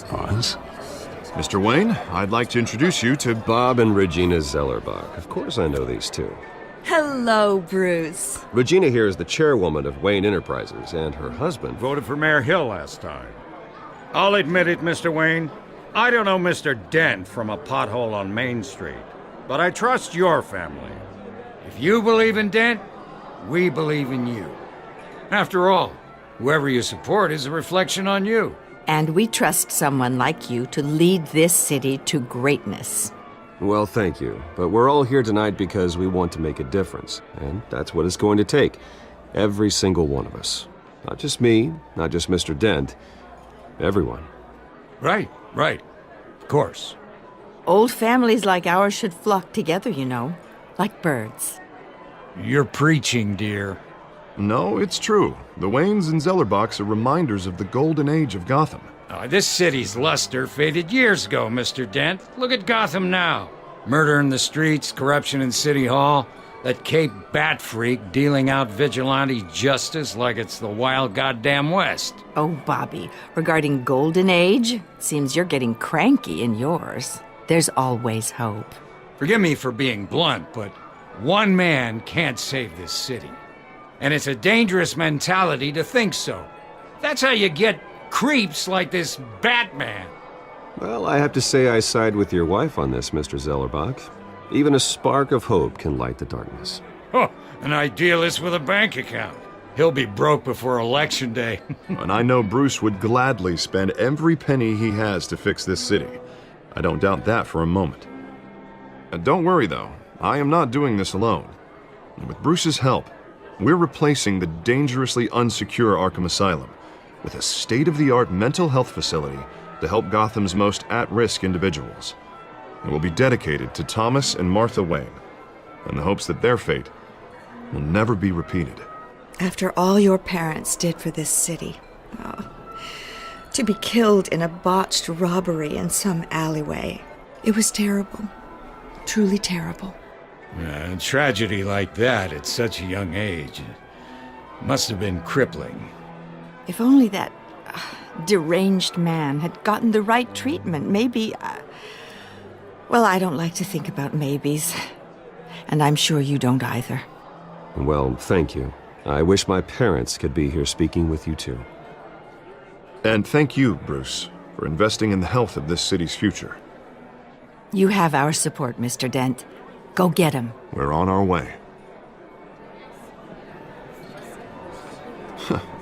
Pause. Mr. Wayne, I'd like to introduce you to Bob and Regina Zellerbach. Of course I know these two. Hello, Bruce. Regina here is the chairwoman of Wayne Enterprises, and her husband Voted for Mayor Hill last time. I'll admit it, Mr. Wayne. I don't know Mr. Dent from a pothole on Main Street, but I trust your family. If you believe in Dent, we believe in you. After all, whoever you support is a reflection on you. And we trust someone like you to lead this city to greatness. Well, thank you. But we're all here tonight because we want to make a difference. And that's what it's going to take. Every single one of us. Not just me, not just Mr. Dent. Everyone. Right. Of course. Old families like ours should flock together, you know, like birds. You're preaching, dear. No, it's true. The Waynes and Zellerbachs are reminders of the golden age of Gotham. This city's luster faded years ago, Mr. Dent. Look at Gotham now. Murder in the streets, corruption in City Hall, that Cape Bat freak dealing out vigilante justice like it's the wild goddamn West. Oh, Bobby, regarding Golden Age, seems you're getting cranky in yours. There's always hope. Forgive me for being blunt, but one man can't save this city. And it's a dangerous mentality to think so. That's how you get creeps like this Batman. Well, I have to say I side with your wife on this, Mr. Zellerbach. Even a spark of hope can light the darkness. Oh, an idealist with a bank account. He'll be broke before Election Day. And I know Bruce would gladly spend every penny he has to fix this city. I don't doubt that for a moment. And don't worry, though. I am not doing this alone. And with Bruce's help, we're replacing the dangerously unsecure Arkham Asylum with a state-of-the-art mental health facility to help Gotham's most at-risk individuals. It will be dedicated to Thomas and Martha Wayne, in the hopes that their fate will never be repeated. After all your parents did for this city, to be killed in a botched robbery in some alleyway, it was terrible. Truly terrible. A tragedy like that at such a young age must have been crippling. If only that deranged man had gotten the right treatment, maybe... Well, I don't like to think about maybes. And I'm sure you don't either. Well, thank you. I wish my parents could be here speaking with you too. And thank you, Bruce, for investing in the health of this city's future. You have our support, Mr. Dent. Go get him. We're on our way.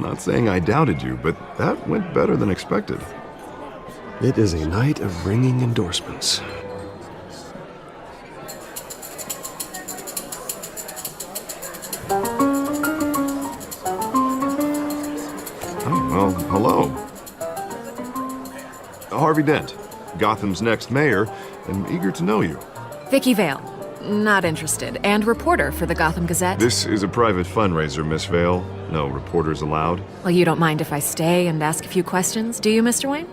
Not saying I doubted you, but that went better than expected. It is a night of ringing endorsements. Oh, well, hello. Harvey Dent, Gotham's next mayor, and eager to know you. Vicky Vale. Not interested. And reporter for the Gotham Gazette. This is a private fundraiser, Miss Vale. No reporters allowed. Well, you don't mind if I stay and ask a few questions, do you, Mr. Wayne?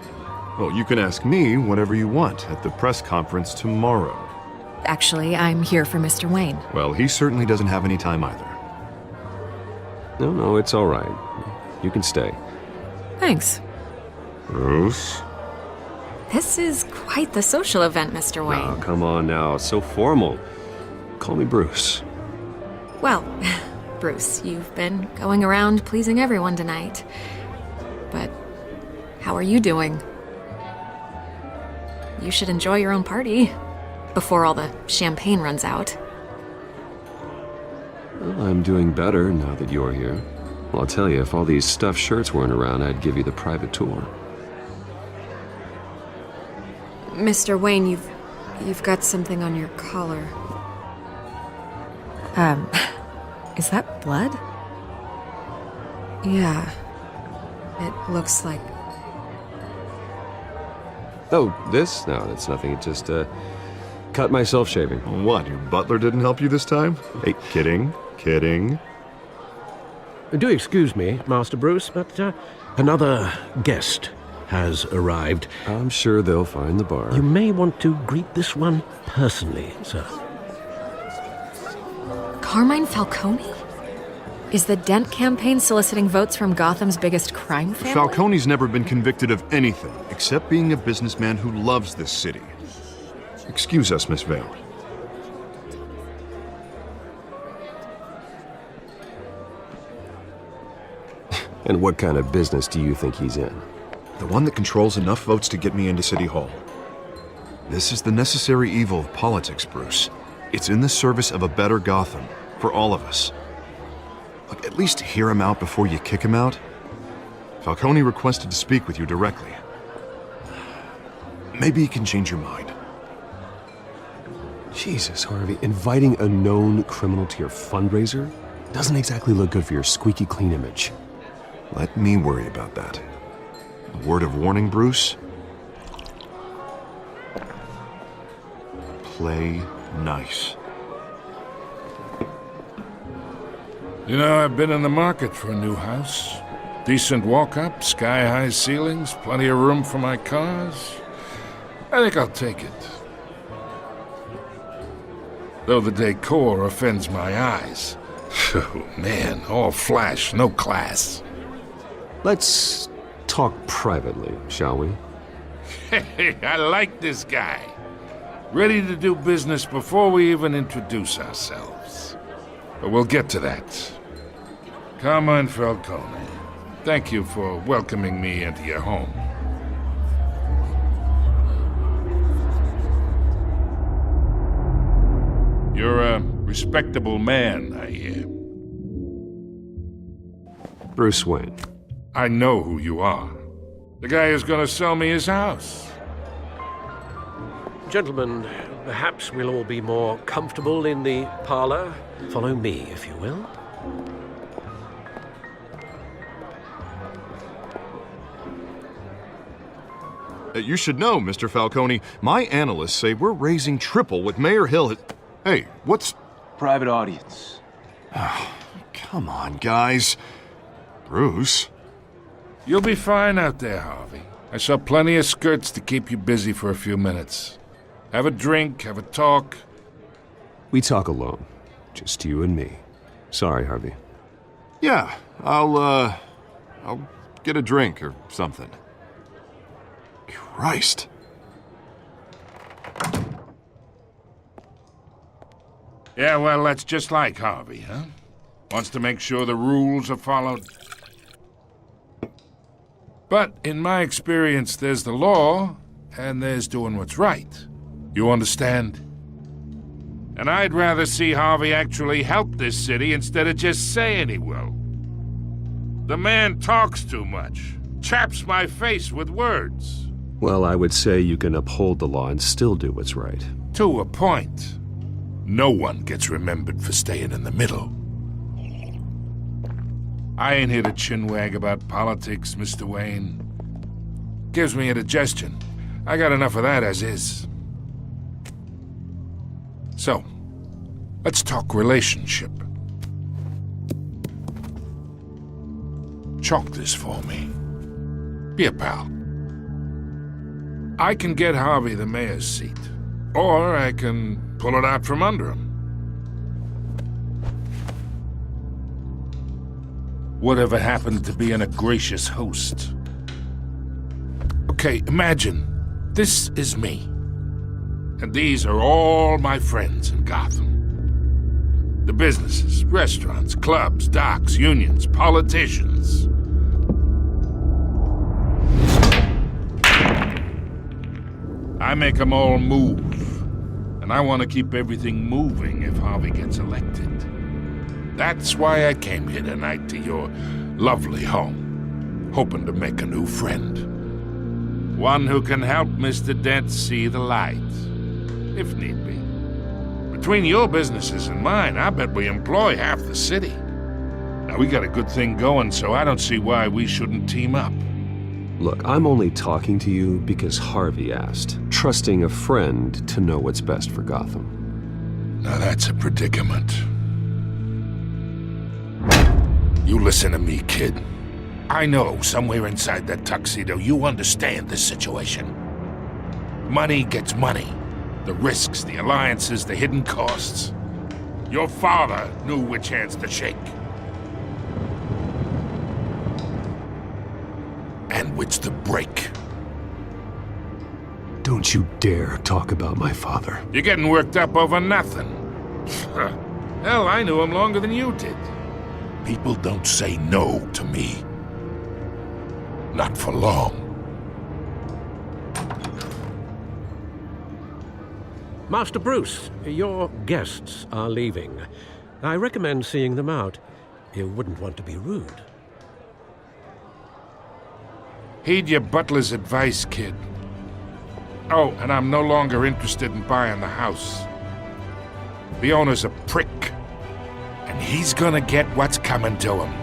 Well, you can ask me whatever you want at the press conference tomorrow. Actually, I'm here for Mr. Wayne. Well, he certainly doesn't have any time either. No, it's all right. You can stay. Thanks. Bruce? This is quite the social event, Mr. Wayne. Oh, come on now. It's so formal. Call me Bruce. Well, Bruce, you've been going around pleasing everyone tonight. But how are you doing? You should enjoy your own party before all the champagne runs out. Well, I'm doing better now that you're here. Well, I'll tell you, if all these stuffed shirts weren't around, I'd give you the private tour. Mr. Wayne, you've got something on your collar. Is that blood? Yeah. It looks like... Oh, this? No, that's nothing. It just, cut myself shaving. What, your butler didn't help you this time? Hey, kidding. Do excuse me, Master Bruce, but another guest has arrived. I'm sure they'll find the bar. You may want to greet this one personally, sir. Carmine Falcone? Is the Dent campaign soliciting votes from Gotham's biggest crime family? Falcone's never been convicted of anything except being a businessman who loves this city. Excuse us, Miss Vale. And what kind of business do you think he's in? The one that controls enough votes to get me into City Hall. This is the necessary evil of politics, Bruce. It's in the service of a better Gotham, for all of us. Look, at least hear him out before you kick him out. Falcone requested to speak with you directly. Maybe he can change your mind. Jesus, Harvey, inviting a known criminal to your fundraiser doesn't exactly look good for your squeaky clean image. Let me worry about that. A word of warning, Bruce. Play nice. You know, I've been in the market for a new house. Decent walk-up, sky-high ceilings, plenty of room for my cars. I think I'll take it. Though the decor offends my eyes. Oh, man, all flash, no class. Let's talk privately, shall we? Hey, I like this guy. Ready to do business before we even introduce ourselves. But we'll get to that. Carmine Falcone, thank you for welcoming me into your home. You're a respectable man, I hear. Bruce Wayne. I know who you are. The guy who's gonna sell me his house. Gentlemen, perhaps we'll all be more comfortable in the parlor. Follow me, if you will. You should know, Mr. Falcone, my analysts say we're raising triple what Mayor Hill has... Hey, what's... Private audience. Come on, guys. Bruce? You'll be fine out there, Harvey. I saw plenty of skirts to keep you busy for a few minutes. Have a drink, have a talk. We talk alone. Just you and me. Sorry, Harvey. Yeah, I'll get a drink or something. Christ. Yeah, well, that's just like Harvey, huh? Wants to make sure the rules are followed. But in my experience, there's the law, and there's doing what's right. You understand? And I'd rather see Harvey actually help this city instead of just saying he will. The man talks too much, chaps my face with words. Well, I would say you can uphold the law and still do what's right. To a point. No one gets remembered for staying in the middle. I ain't here to chinwag about politics, Mr. Wayne. Gives me indigestion. I got enough of that as is. So, let's talk relationship. Chalk this for me. Be a pal. I can get Harvey the mayor's seat, or I can pull it out from under him. Whatever happened to being a gracious host? Okay, imagine this is me. And these are all my friends in Gotham. The businesses, restaurants, clubs, docks, unions, politicians. I make them all move. And I want to keep everything moving if Harvey gets elected. That's why I came here tonight to your lovely home, hoping to make a new friend. One who can help Mr. Dent see the light, if need be. Between your businesses and mine, I bet we employ half the city. Now, we got a good thing going, so I don't see why we shouldn't team up. Look, I'm only talking to you because Harvey asked, trusting a friend to know what's best for Gotham. Now that's a predicament. You listen to me, kid. I know somewhere inside that tuxedo you understand this situation. Money gets money. The risks, the alliances, the hidden costs. Your father knew which hands to shake. And which to break. Don't you dare talk about my father. You're getting worked up over nothing. Hell, I knew him longer than you did. People don't say no to me. Not for long. Master Bruce, your guests are leaving. I recommend seeing them out. You wouldn't want to be rude. Heed your butler's advice, kid. Oh, and I'm no longer interested in buying the house. The owner's a prick, and he's gonna get what's coming to him.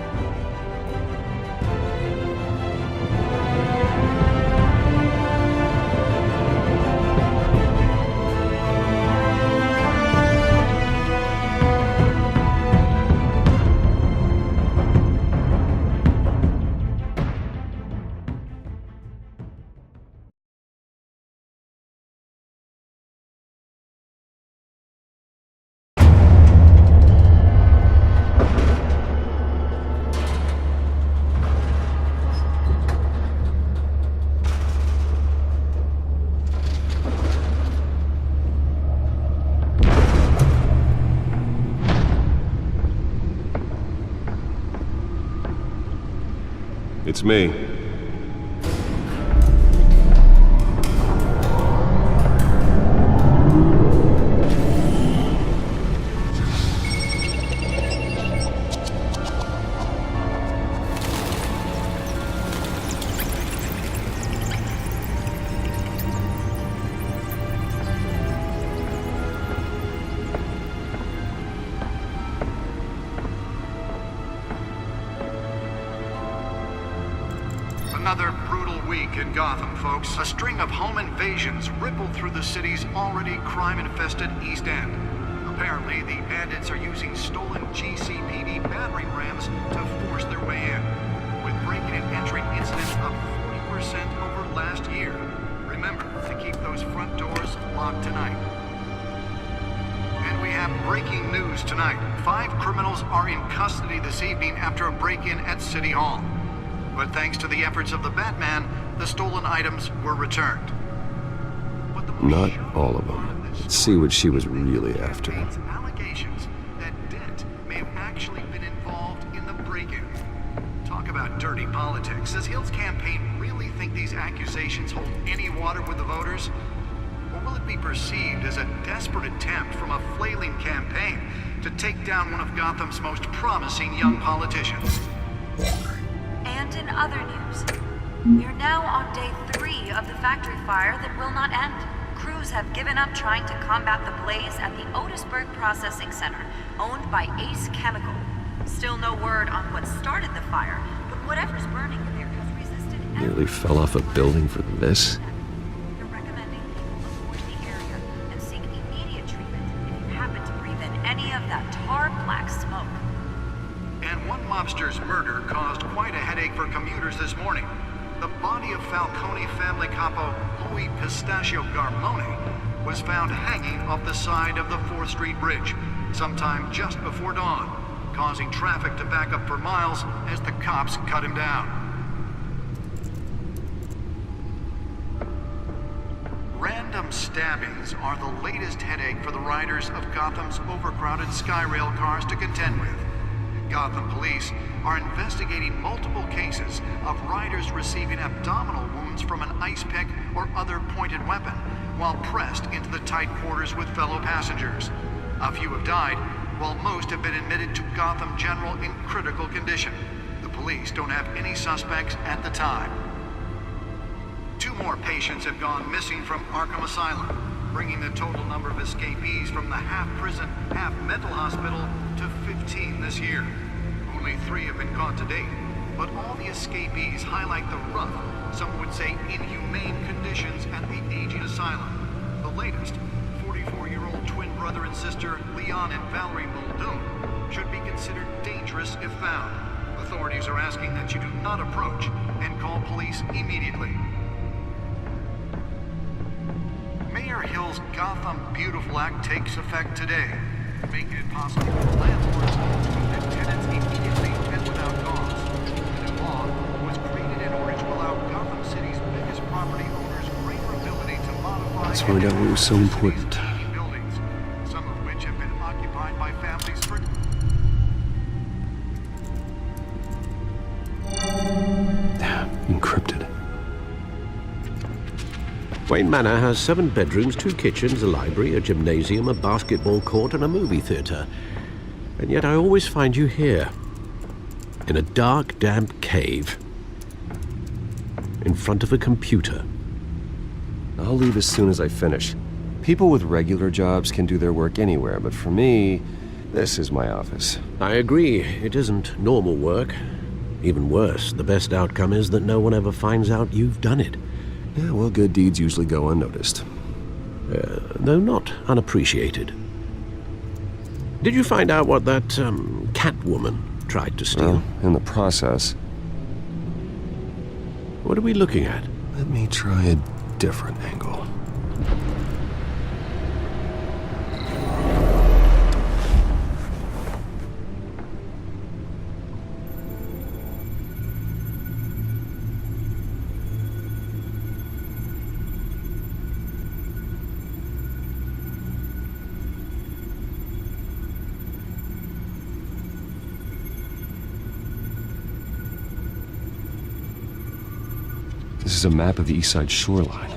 It's me. Another brutal week in Gotham, folks. A string of home invasions rippled through the city's already crime-infested East End. Apparently, the bandits are using stolen GCPD battering rams to force their way in, with breaking and entering incidents up 40% over last year. Remember to keep those front doors locked tonight. And we have breaking news tonight. 5 criminals are in custody this evening after a break-in at City Hall. But thanks to the efforts of the Batman, the stolen items were returned. Not all of them. Let's see what she was really after. Allegations that Dent may have actually been involved in the break-in. Talk about dirty politics. Does Hill's campaign really think these accusations hold any water with the voters? Or will it be perceived as a desperate attempt from a flailing campaign to take down one of Gotham's most promising young politicians? And in other news, we're now on day 3 of the factory fire that will not end. Crews have given up trying to combat the blaze at the Otisburg Processing Center, owned by Ace Chemical. Still no word on what started the fire, but whatever's burning there has resisted. Nearly fell off a building for this. They're recommending people avoid the area and seek immediate treatment if you happen to breathe in any of that tar black smoke. And one mobster's murder caused quite a headache for commuters this morning. The body of Falcone family capo Louis Pistachio Garmone was found hanging off the side of the 4th Street Bridge sometime just before dawn, causing traffic to back up for miles as the cops cut him down. Random stabbings are the latest headache for the riders of Gotham's overcrowded Skyrail cars to contend with. Gotham police are investigating multiple cases of riders receiving abdominal wounds from an ice pick or other pointed weapon while pressed into the tight quarters with fellow passengers. A few have died, while most have been admitted to Gotham General in critical condition. The police don't have any suspects at the time. 2 more patients have gone missing from Arkham Asylum, bringing the total number of escapees from the half-prison, half-mental hospital to 15 this year. Only 3 have been caught to date, but all the escapees highlight the rough, some would say inhumane conditions at the aging asylum. The latest, 44-year-old twin brother and sister Leon and Valerie Muldoon, should be considered dangerous if found. Authorities are asking that you do not approach and call police immediately. Mayor Hill's Gotham Beautiful Act takes effect today. making it possible for landlords to evict tenants immediately and without cause. The new law was created in order to allow Gotham City's biggest property owners greater ability to modify Let's find out what was so important. buildings, some of which have been occupied by families for Encrypted. Wayne Manor has 7 bedrooms, 2 kitchens, a library, a gymnasium, a basketball court, and a movie theatre. And yet I always find you here, in a dark, damp cave, in front of a computer. I'll leave as soon as I finish. People with regular jobs can do their work anywhere, but for me, this is my office. I agree, it isn't normal work. Even worse, the best outcome is that no one ever finds out you've done it. Yeah, well, good deeds usually go unnoticed. Though not unappreciated. Did you find out what that, Catwoman tried to steal? Well, in the process. What are we looking at? Let me try a different angle. This is a map of the East Side shoreline.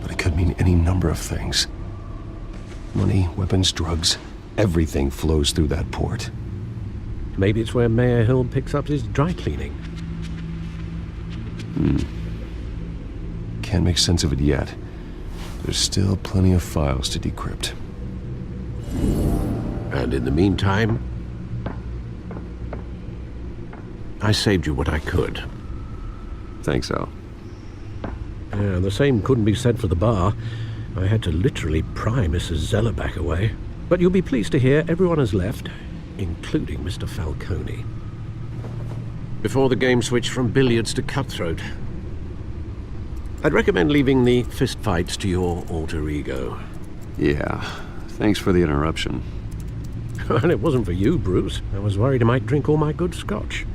But it could mean any number of things. Money, weapons, drugs, everything flows through that port. Maybe it's where Mayor Hill picks up his dry cleaning. Can't make sense of it yet. There's still plenty of files to decrypt. And in the meantime, I saved you what I could. Thanks, Al. Yeah, the same couldn't be said for the bar. I had to literally pry Mrs. Zeller back away. But you'll be pleased to hear everyone has left, including Mr. Falcone. Before the game switched from billiards to cutthroat. I'd recommend leaving the fistfights to your alter ego. Yeah, thanks for the interruption. And it wasn't for you, Bruce. I was worried I might drink all my good scotch.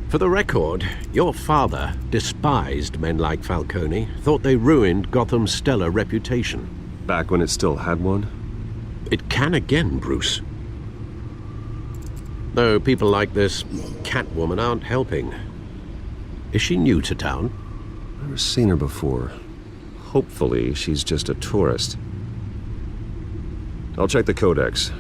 For the record, your father despised men like Falcone, thought they ruined Gotham's stellar reputation. Back when it still had one? It can again, Bruce. Though people like this Catwoman aren't helping. Is she new to town? Never seen her before. Hopefully, she's just a tourist. I'll check the codex.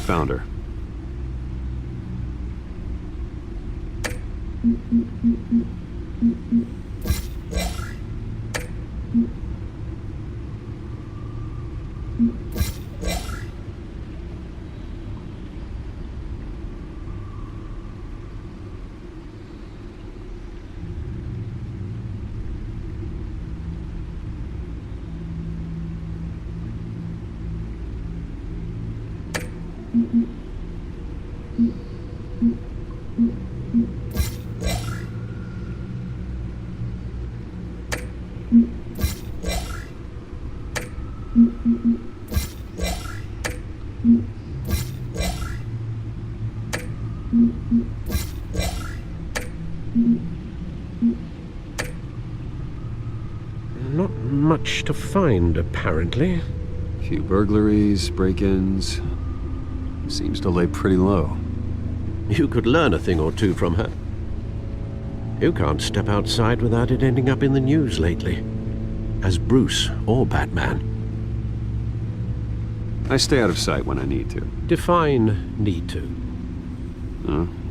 Found her. Not much to find, apparently. Few burglaries, break-ins. Seems to lay pretty low. You could learn a thing or two from her. You can't step outside without it ending up in the news lately. As Bruce or Batman. I stay out of sight when I need to. Define need to.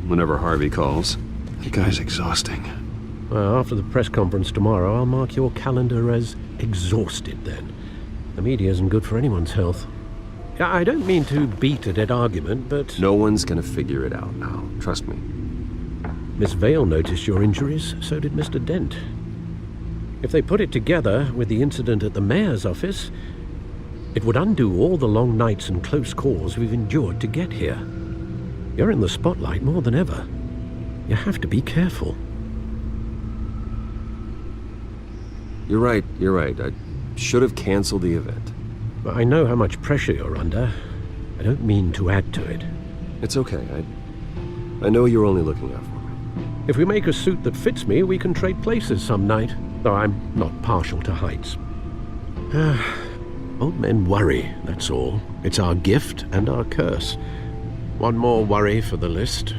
Whenever Harvey calls. The guy's exhausting. Well, after the press conference tomorrow, I'll mark your calendar as exhausted then. The media isn't good for anyone's health. I don't mean to beat a dead argument, but... No one's gonna figure it out now. Trust me. Miss Vale noticed your injuries, so did Mr. Dent. If they put it together with the incident at the mayor's office, it would undo all the long nights and close calls we've endured to get here. You're in the spotlight more than ever. You have to be careful. You're right. I should have canceled the event. I know how much pressure you're under. I don't mean to add to it. It's okay. I know you're only looking out for me. If we make a suit that fits me, we can trade places some night, though I'm not partial to heights. Old men worry, that's all. It's our gift and our curse. One more worry for the list.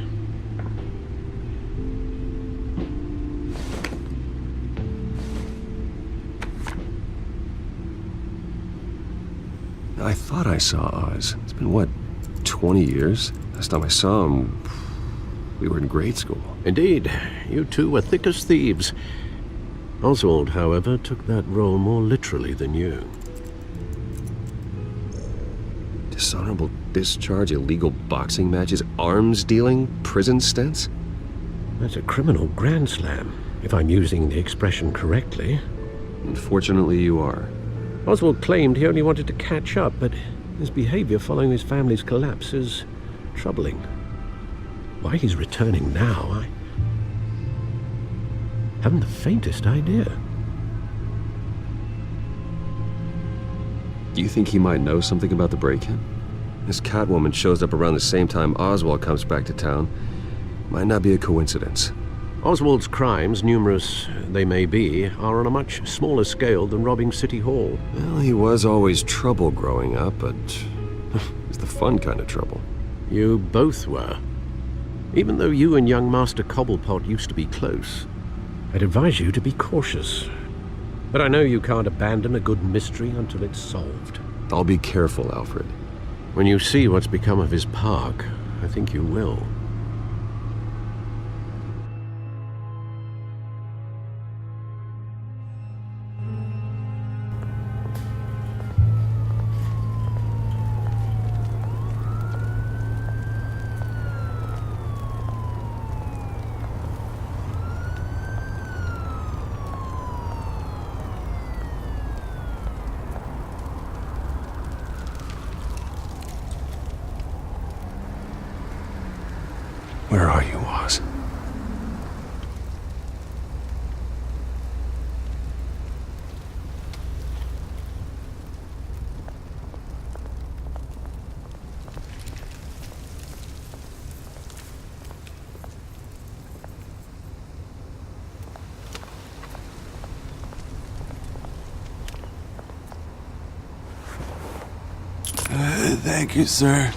I thought I saw Oz. It's been, what, 20 years? Last time I saw him, we were in grade school. Indeed, you two were thick as thieves. Oswald, however, took that role more literally than you. Dishonorable discharge, illegal boxing matches, arms dealing, prison stints? That's a criminal grand slam, if I'm using the expression correctly. Unfortunately, you are. Oswald claimed he only wanted to catch up, but his behavior following his family's collapse is troubling. Why he's returning now, I haven't the faintest idea. Do you think he might know something about the break-in? This Catwoman shows up around the same time Oswald comes back to town. Might not be a coincidence. Oswald's crimes, numerous they may be, are on a much smaller scale than robbing City Hall. Well, he was always trouble growing up, but it's the fun kind of trouble. You both were. Even though you and young Master Cobblepot used to be close, I'd advise you to be cautious. But I know you can't abandon a good mystery until it's solved. I'll be careful, Alfred. When you see what's become of his park, I think you will. Where are you, Oz? Thank you, sir.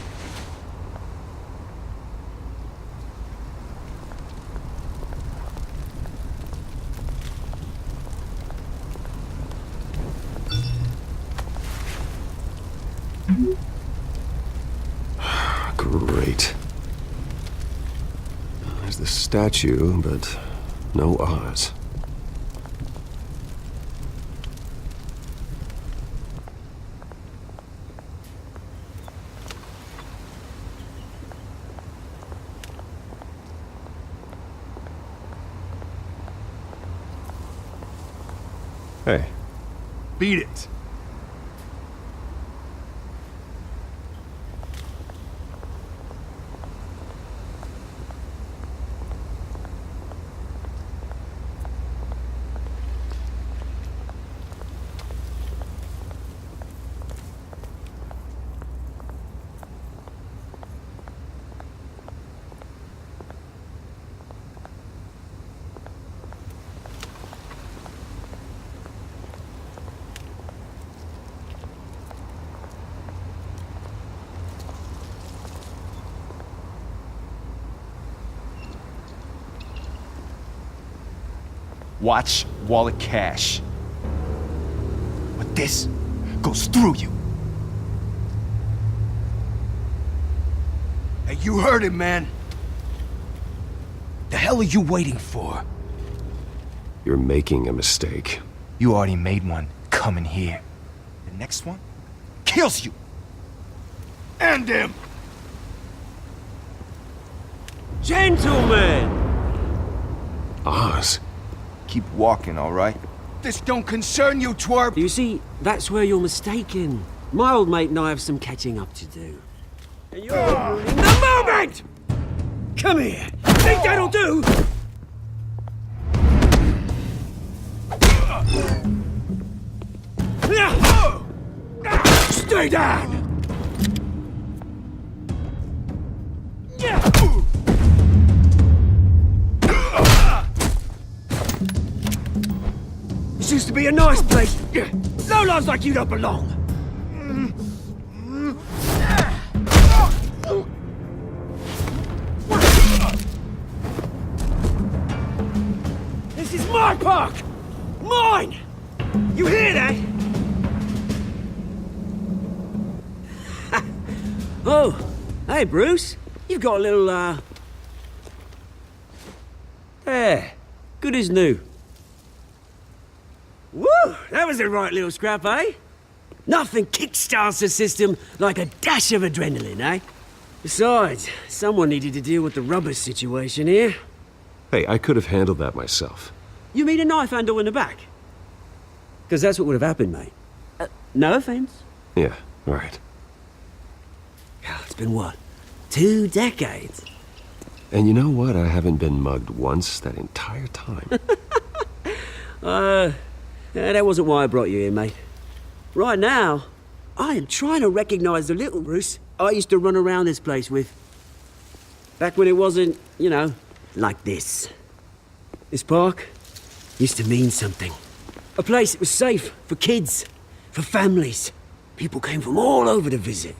Great. There's the statue, but no Oz. Hey. Beat it. Watch wallet cash. But this goes through you. Hey, you heard him, man. The hell are you waiting for? You're making a mistake. You already made one coming here. The next one kills you. And him. Gentlemen! Oz. Keep walking, all right? This don't concern you, twerp! You see, that's where you're mistaken. My old mate and I have some catching up to do. And you're ruining the moment! Come here! Think that'll do? Stay down! This used to be a nice place. Lowlifes like you don't belong. This is my park! Mine! You hear that? Oh, hey, Bruce. You've got a little, There. Good as new. Woo! That was a right little scrap, eh? Nothing kickstarts the system like a dash of adrenaline, eh? Besides, someone needed to deal with the rubber situation here. Hey, I could have handled that myself. You mean a knife handle in the back? Because that's what would have happened, mate. No offense. Yeah, right. It's been what? 2 decades? And you know what? I haven't been mugged once that entire time. That wasn't why I brought you here, mate. Right now, I am trying to recognize the little Bruce I used to run around this place with. Back when it wasn't, you know, like this. This park used to mean something. A place that was safe for kids, for families. People came from all over to visit.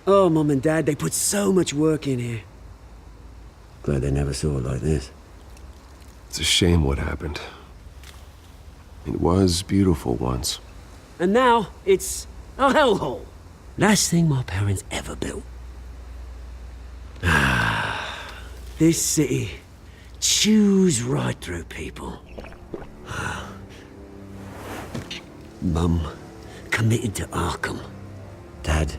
Oh, Mum and Dad, they put so much work in here. Glad they never saw it like this. It's a shame what happened. It was beautiful once. And now, it's a hellhole. Last thing my parents ever built. This city chews right through people. Mum committed to Arkham. Dad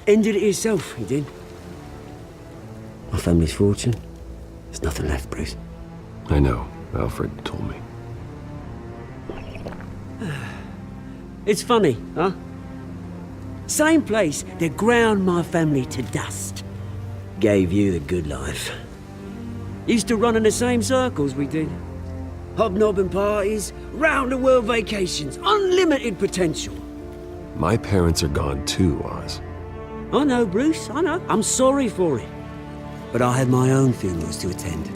ended it himself, he did. My family's fortune, there's nothing left, Bruce. I know. Alfred told me. It's funny, huh? Same place that ground my family to dust. Gave you the good life. Used to run in the same circles we did. Hobnobbing parties, round-the-world vacations, unlimited potential. My parents are gone too, Oz. I know, Bruce, I know. I'm sorry for it. But I had my own funerals to attend.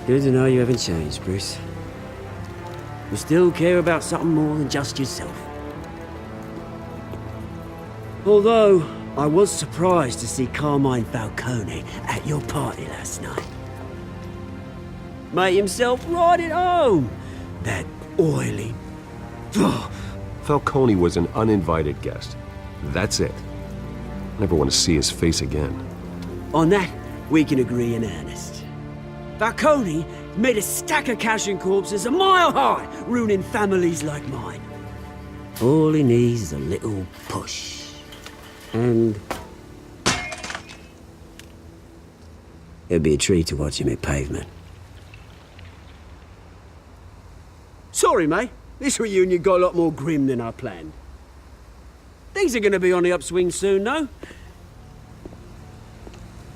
Good to know you haven't changed, Bruce. You still care about something more than just yourself. Although, I was surprised to see Carmine Falcone at your party last night. Made himself right at home. That oily... Falcone was an uninvited guest. That's it. Never want to see his face again. On that, we can agree in earnest. Falcone made a stack of cash and corpses a mile high, ruining families like mine. All he needs is a little push. And... it'd be a treat to watch him hit pavement. Sorry, mate. This reunion got a lot more grim than I planned. Things are gonna be on the upswing soon, though.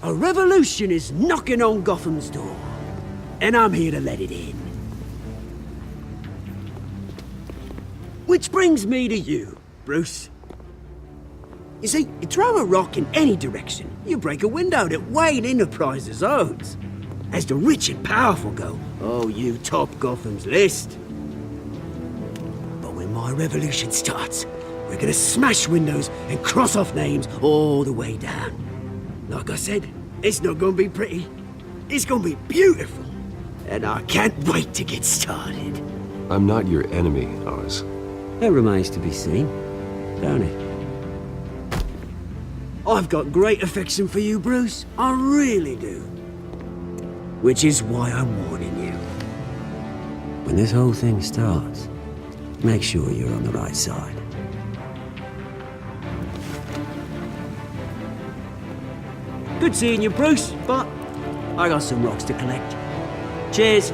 A revolution is knocking on Gotham's door. And I'm here to let it in. Which brings me to you, Bruce. You see, you throw a rock in any direction, you break a window that Wayne Enterprises owns. As the rich and powerful go, oh, you top Gotham's list. But when my revolution starts, we're gonna smash windows and cross off names all the way down. Like I said, it's not gonna be pretty. It's gonna be beautiful. And I can't wait to get started. I'm not your enemy, Oz. That remains to be seen, don't it? I've got great affection for you, Bruce. I really do. Which is why I'm warning you. When this whole thing starts, make sure you're on the right side. Good seeing you, Bruce, but I got some rocks to collect. Cheers.